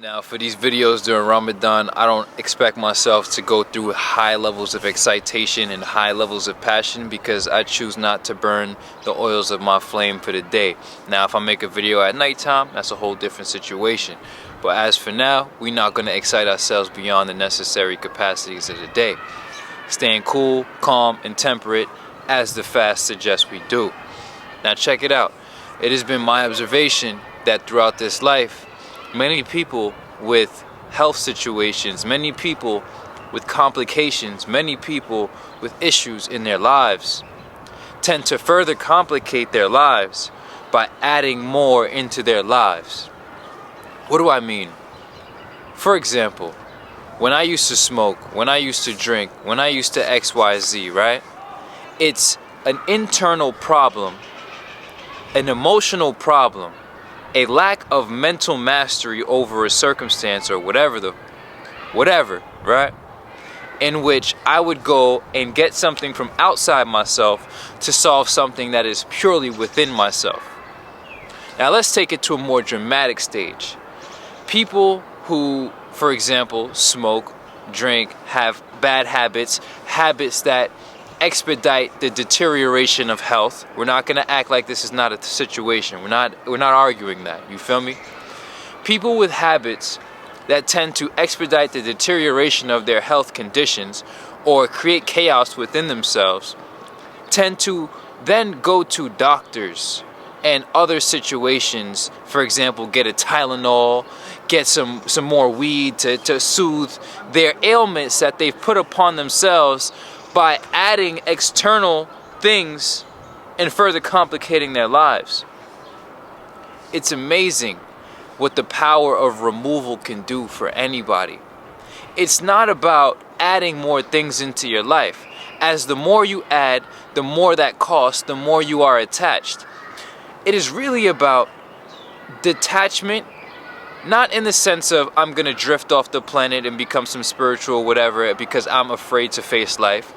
Now for these videos during Ramadan, I don't expect myself to go through high levels of excitation and high levels of passion because I choose not to burn the oils of my flame for the day. Now if I make a video at nighttime, that's a whole different situation. But as for now, we're not going to excite ourselves beyond the necessary capacities of the day. Staying cool, calm, and temperate as the fast suggests we do. Now check it out. It has been my observation that throughout this life, many people with health situations, many people with complications, many people with issues in their lives tend to further complicate their lives by adding more into their lives. What do I mean? For example, when I used to smoke, when I used to drink, when I used to XYZ, right? It's an internal problem, an emotional problem, a lack of mental mastery over a circumstance or whatever, right? In which I would go and get something from outside myself to solve something that is purely within myself. Now let's take it to a more dramatic stage. People who, for example, smoke, drink, have bad habits, habits that expedite the deterioration of health. We're not going to act like this is not a situation. We're not arguing that. You feel me? People with habits that tend to expedite the deterioration of their health conditions or create chaos within themselves tend to then go to doctors and other situations. For example, get a Tylenol, get some more weed to soothe their ailments that they've put upon themselves by adding external things and further complicating their lives. It's amazing what the power of removal can do for anybody. It's not about adding more things into your life. As the more you add, the more that costs, the more you are attached. It is really about detachment, not in the sense of I'm gonna drift off the planet and become some spiritual whatever because I'm afraid to face life.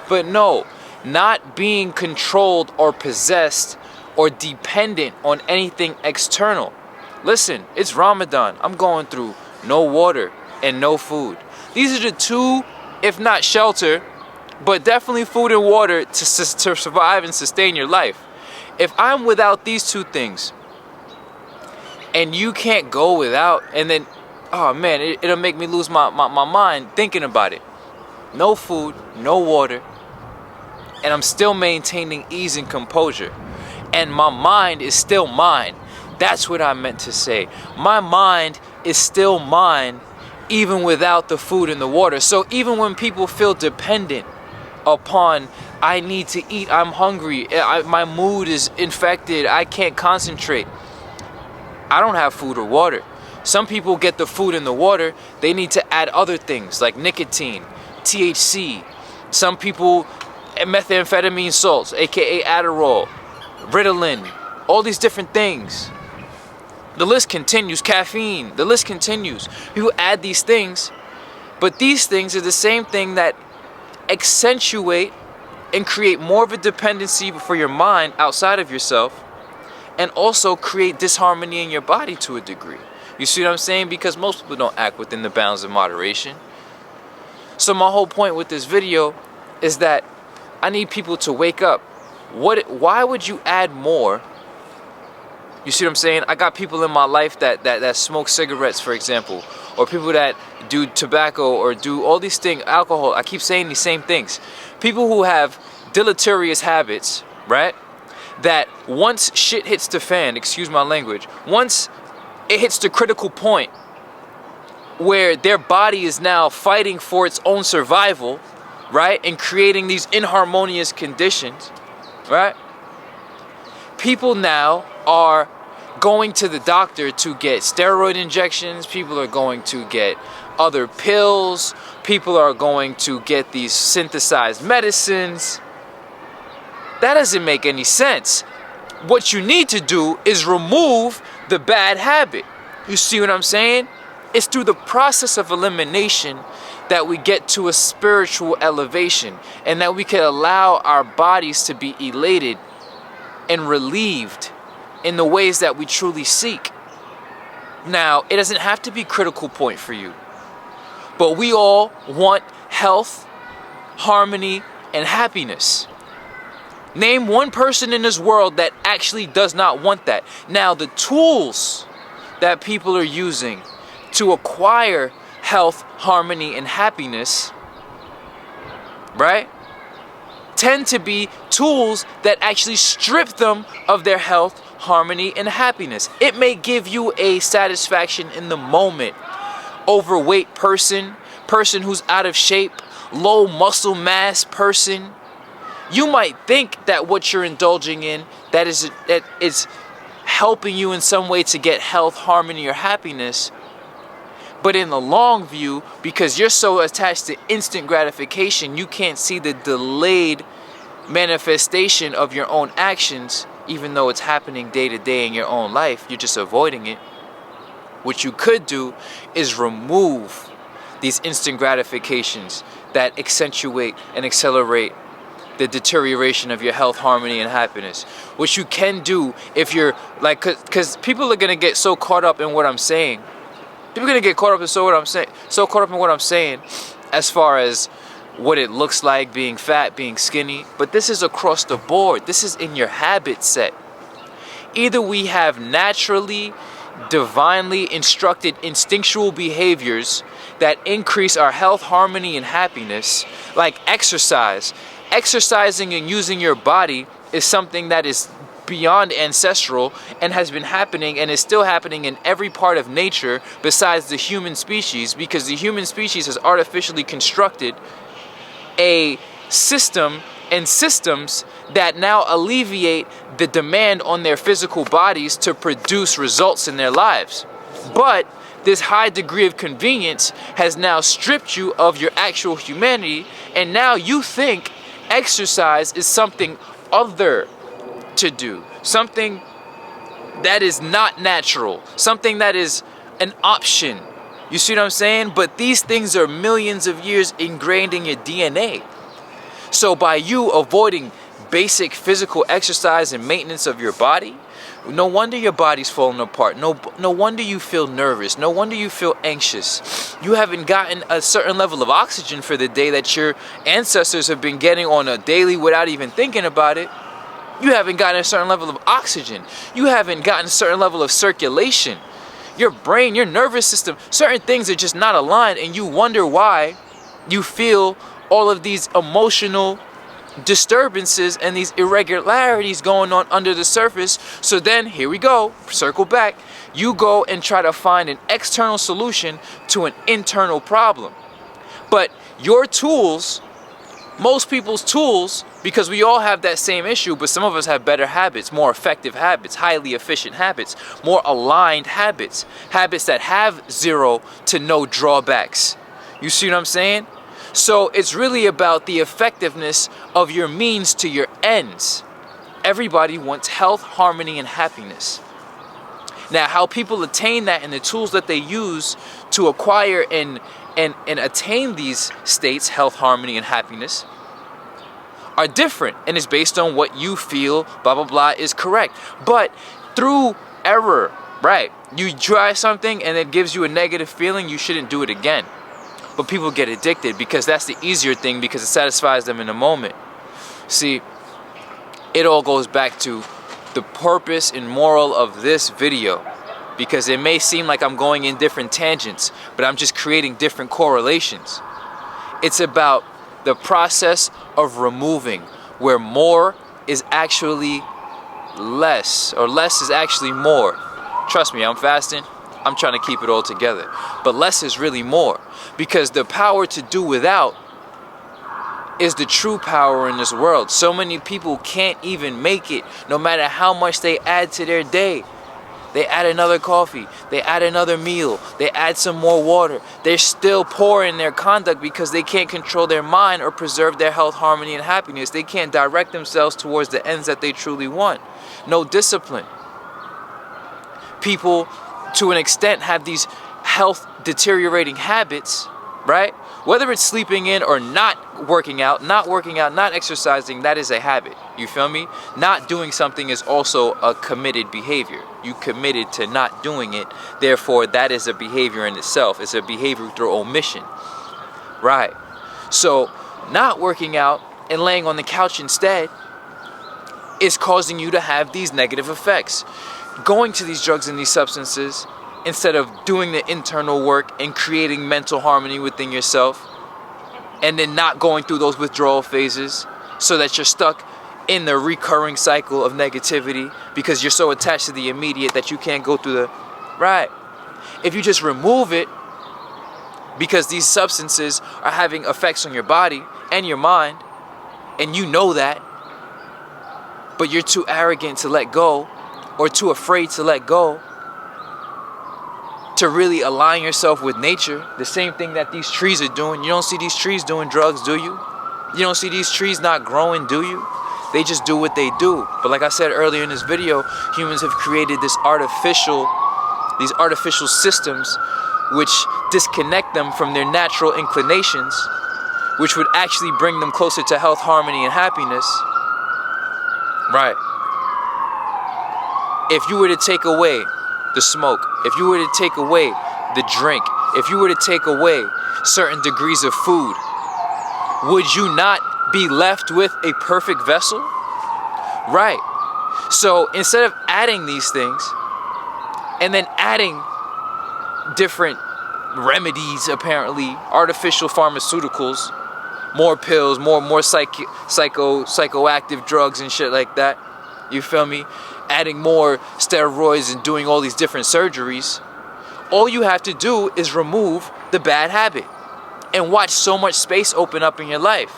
But no, not being controlled or possessed or dependent on anything external. Listen, it's Ramadan. I'm going through no water and no food. These are the two, if not shelter, but definitely food and water to survive and sustain your life. If I'm without these two things and you can't go without, and then, oh man, it'll make me lose my mind thinking about it. No food, no water, and I'm still maintaining ease and composure. And my mind is still mine. That's what I meant to say. My mind is still mine even without the food and the water. So even when people feel dependent upon, I need to eat, I'm hungry, my mood is infected, I can't concentrate. I don't have food or water. Some people get the food and the water, they need to add other things like nicotine, THC, some people methamphetamine salts, aka Adderall, Ritalin, all these different things. The list continues, caffeine, the list continues. People add these things, but these things are the same thing that accentuate and create more of a dependency for your mind outside of yourself and also create disharmony in your body to a degree. You see what I'm saying? Because most people don't act within the bounds of moderation. So my whole point with this video is that I need people to wake up. Why would you add more? You see what I'm saying? I got people in my life that smoke cigarettes, for example, or people that do tobacco or do all these things, alcohol. I keep saying these same things. People who have deleterious habits, right? That once shit hits the fan, excuse my language, once it hits the critical point where their body is now fighting for its own survival, right? And creating these inharmonious conditions, right? People now are going to the doctor to get steroid injections. People are going to get other pills. People are going to get these synthesized medicines. That doesn't make any sense. What you need to do is remove the bad habit. You see what I'm saying? It's through the process of elimination that we get to a spiritual elevation and that we can allow our bodies to be elated and relieved in the ways that we truly seek. Now, it doesn't have to be critical point for you, but we all want health, harmony, and happiness. Name one person in this world that actually does not want that. Now, the tools that people are using to acquire health, harmony, and happiness, right, tend to be tools that actually strip them of their health, harmony, and happiness. It may give you a satisfaction in the moment. Overweight person who's out of shape, low muscle mass person, you might think that what you're indulging in, that is helping you in some way to get health, harmony, or happiness. But in the long view, because you're so attached to instant gratification, you can't see the delayed manifestation of your own actions, even though it's happening day to day in your own life. You're just avoiding it. What you could do is remove these instant gratifications that accentuate and accelerate the deterioration of your health, harmony, and happiness. What you can do if you're like, because people are gonna get so caught up in what I'm saying. People are gonna get caught up in so caught up in what I'm saying, as far as what it looks like being fat, being skinny. But this is across the board. This is in your habit set. Either we have naturally, divinely instructed instinctual behaviors that increase our health, harmony, and happiness, like exercise. Exercising and using your body is something that is beyond ancestral and has been happening and is still happening in every part of nature besides the human species, because the human species has artificially constructed a system and systems that now alleviate the demand on their physical bodies to produce results in their lives. But this high degree of convenience has now stripped you of your actual humanity, and now you think exercise is something other to do, something that is not natural, something that is an option. You see what I'm saying? But these things are millions of years ingrained in your DNA. So by you avoiding basic physical exercise and maintenance of your body, no wonder your body's falling apart. No wonder you feel nervous. No wonder you feel anxious. You haven't gotten a certain level of oxygen for the day that your ancestors have been getting on a daily without even thinking about it. You haven't gotten a certain level of oxygen. You haven't gotten a certain level of circulation. Your brain, your nervous system, certain things are just not aligned, and you wonder why you feel all of these emotional disturbances and these irregularities going on under the surface. So then, here we go, circle back. You go and try to find an external solution to an internal problem. But your tools, most people's tools, because we all have that same issue, but some of us have better habits, more effective habits, highly efficient habits, more aligned habits, habits that have zero to no drawbacks. You see what I'm saying? So it's really about the effectiveness of your means to your ends. Everybody wants health, harmony, and happiness. Now, how people attain that and the tools that they use to acquire and attain these states, health, harmony, and happiness, are different, and it's based on what you feel, blah, blah, blah, is correct. But through error, right? You try something and it gives you a negative feeling, you shouldn't do it again. But people get addicted because that's the easier thing, because it satisfies them in the moment. See, it all goes back to the purpose and moral of this video, because it may seem like I'm going in different tangents, but I'm just creating different correlations. It's about the process of removing, where more is actually less, or less is actually more. Trust me, I'm fasting. I'm trying to keep it all together. But less is really more, because the power to do without is the true power in this world. So many people can't even make it, no matter how much they add to their day. They add another coffee, they add another meal, they add some more water. They're still poor in their conduct because they can't control their mind or preserve their health, harmony, and happiness. They can't direct themselves towards the ends that they truly want. No discipline. People, to an extent, have these health deteriorating habits right? Whether it's sleeping in or not working out, not exercising, that is a habit. You feel me? Not doing something is also a committed behavior. You committed to not doing it. Therefore, that is a behavior in itself. It's a behavior through omission. Right. So, not working out and laying on the couch instead is causing you to have these negative effects. Going to these drugs and these substances, instead of doing the internal work and creating mental harmony within yourself, and then not going through those withdrawal phases so that you're stuck in the recurring cycle of negativity because you're so attached to the immediate that you can't go through the... Right. If you just remove it, because these substances are having effects on your body and your mind, and you know that, but you're too arrogant to let go, or too afraid to let go, to really align yourself with nature, the same thing that these trees are doing. You don't see these trees doing drugs, do you? You don't see these trees not growing, do you? They just do what they do. But like I said earlier in this video, humans have created these artificial systems which disconnect them from their natural inclinations, which would actually bring them closer to health, harmony, and happiness. Right. If you were to take away the smoke, if you were to take away the drink, if you were to take away certain degrees of food, would you not be left with a perfect vessel? Right. So instead of adding these things and then adding different remedies, apparently artificial pharmaceuticals, more pills, more psychoactive drugs and shit like that, you feel me, adding more steroids and doing all these different surgeries, all you have to do is remove the bad habit and watch so much space open up in your life.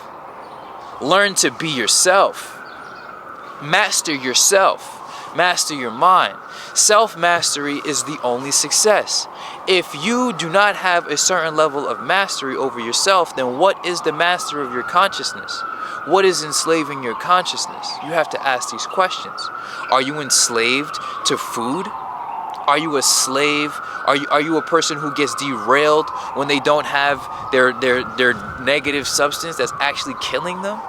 Learn to be yourself. Master yourself. Master your mind. Self-mastery is the only success. If you do not have a certain level of mastery over yourself, then what is the master of your consciousness? What is enslaving your consciousness? You have to ask these questions. Are you enslaved to food? Are you a slave? Are you a person who gets derailed when they don't have their negative substance that's actually killing them?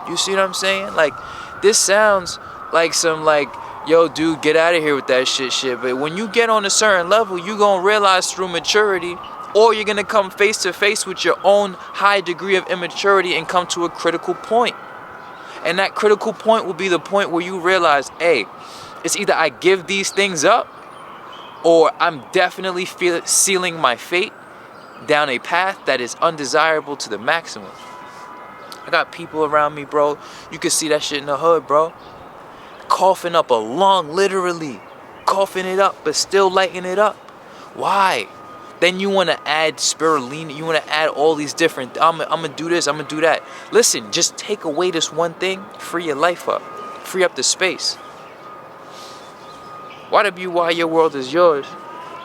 You see what I'm saying? Like, this sounds like some yo, dude, get out of here with that shit. But when you get on a certain level, you gonna realize through maturity, or you're gonna come face to face with your own high degree of immaturity and come to a critical point. And that critical point will be the point where you realize, hey, it's either I give these things up, or I'm definitely sealing my fate down a path that is undesirable to the maximum. I got people around me, bro. You can see that shit in the hood, bro. Coughing up a lung, literally. Coughing it up, but still lighting it up. Why? Then you want to add spirulina. You want to add all these different, I'm going to do this, I'm going to do that. Listen, just take away this one thing, free your life up. Free up the space. Why your world is yours.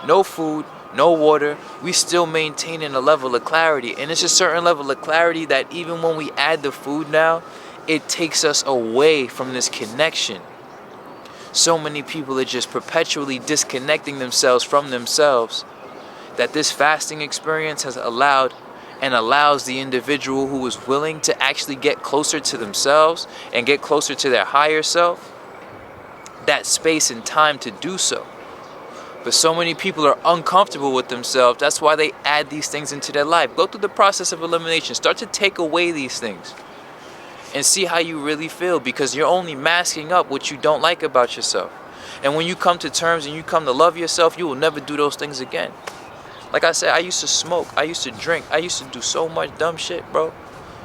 No food, no water. We still maintaining a level of clarity. And it's a certain level of clarity that even when we add the food now, it takes us away from this connection. So many people are just perpetually disconnecting themselves from themselves, that this fasting experience has allowed and allows the individual who is willing to actually get closer to themselves and get closer to their higher self, that space and time to do so. But so many people are uncomfortable with themselves. That's why they add these things into their life. Go through the process of elimination. Start to take away these things and see how you really feel, because you're only masking up what you don't like about yourself. And when you come to terms and you come to love yourself, you will never do those things again. Like I said, I used to smoke, I used to drink, I used to do so much dumb shit, bro.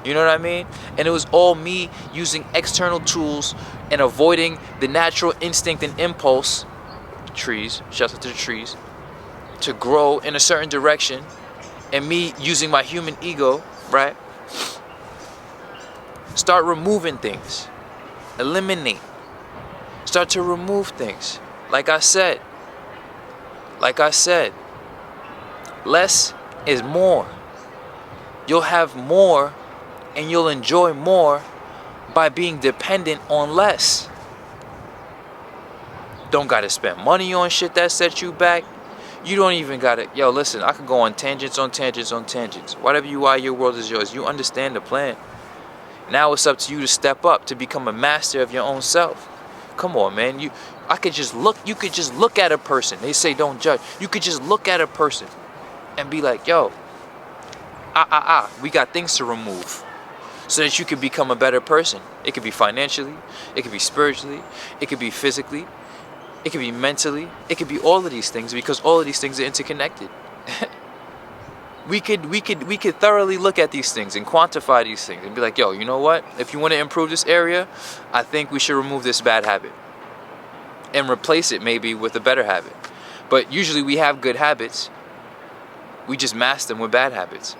You know what I mean? And it was all me using external tools and avoiding the natural instinct and impulse, trees, shout out to the trees, to grow in a certain direction, and me using my human ego, right? Start removing things. Eliminate. Start to remove things. Like I said, less is more. You'll have more and you'll enjoy more by being dependent on less. Don't gotta spend money on shit that sets you back. You don't even gotta, yo, listen, I could go on tangents on tangents on tangents. 𝑦𝑊𝑦, your world is yours. You understand the plan. Now it's up to you to step up, to become a master of your own self. Come on, man. You could just look at a person. They say don't judge. You could just look at a person and be like, yo, we got things to remove so that you can become a better person. It could be financially, it could be spiritually, it could be physically, it could be mentally, it could be all of these things, because all of these things are interconnected. We could thoroughly look at these things and quantify these things and be like, yo, you know what? If you want to improve this area, I think we should remove this bad habit and replace it maybe with a better habit. But usually we have good habits. We just mask them with bad habits.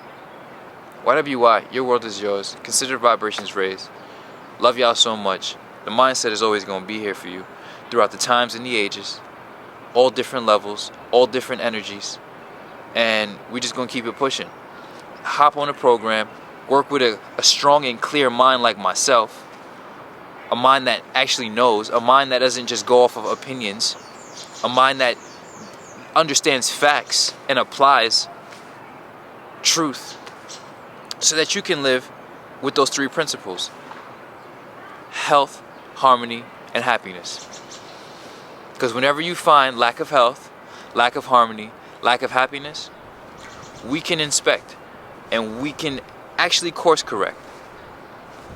𝑦𝑊𝑦, your world is yours. Consider vibrations raised. Love y'all so much. The mindset is always going to be here for you throughout the times and the ages. All different levels, all different energies. And we're just going to keep it pushing. Hop on a program. Work with a strong and clear mind like myself. A mind that actually knows. A mind that doesn't just go off of opinions. A mind that understands facts and applies truth, so that you can live with those three principles: health, harmony, and happiness. Because whenever you find lack of health, lack of harmony, lack of happiness, we can inspect and we can actually course correct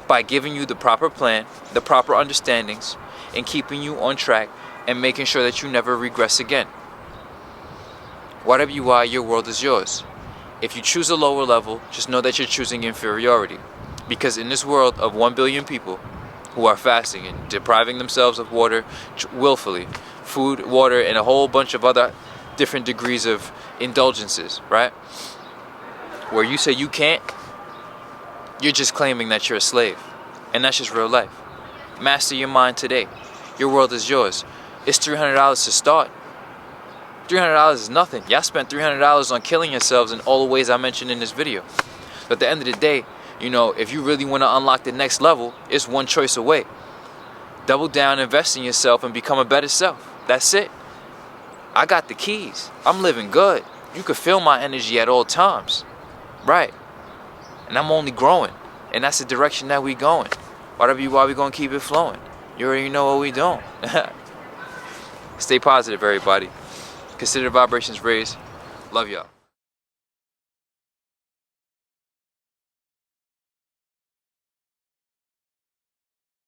by giving you the proper plan, the proper understandings, and keeping you on track and making sure that you never regress again. 𝑦𝑊𝑦, your world is yours. If you choose a lower level, just know that you're choosing inferiority. Because in this world of 1 billion people who are fasting and depriving themselves of water willfully, food, water, and a whole bunch of other different degrees of indulgences, right? Where you say you can't, you're just claiming that you're a slave. And that's just real life. Master your mind today. Your world is yours. It's $300 to start. $300 is nothing. Y'all spent $300 on killing yourselves in all the ways I mentioned in this video. But at the end of the day, you know, if you really want to unlock the next level, it's one choice away. Double down, invest in yourself, and become a better self. That's it. I got the keys. I'm living good. You can feel my energy at all times. Right. And I'm only growing. And that's the direction that we going. 𝑦𝑊𝑦, we going to keep it flowing. You already know what we doing. Stay positive, everybody. Consider vibrations raised. Love y'all.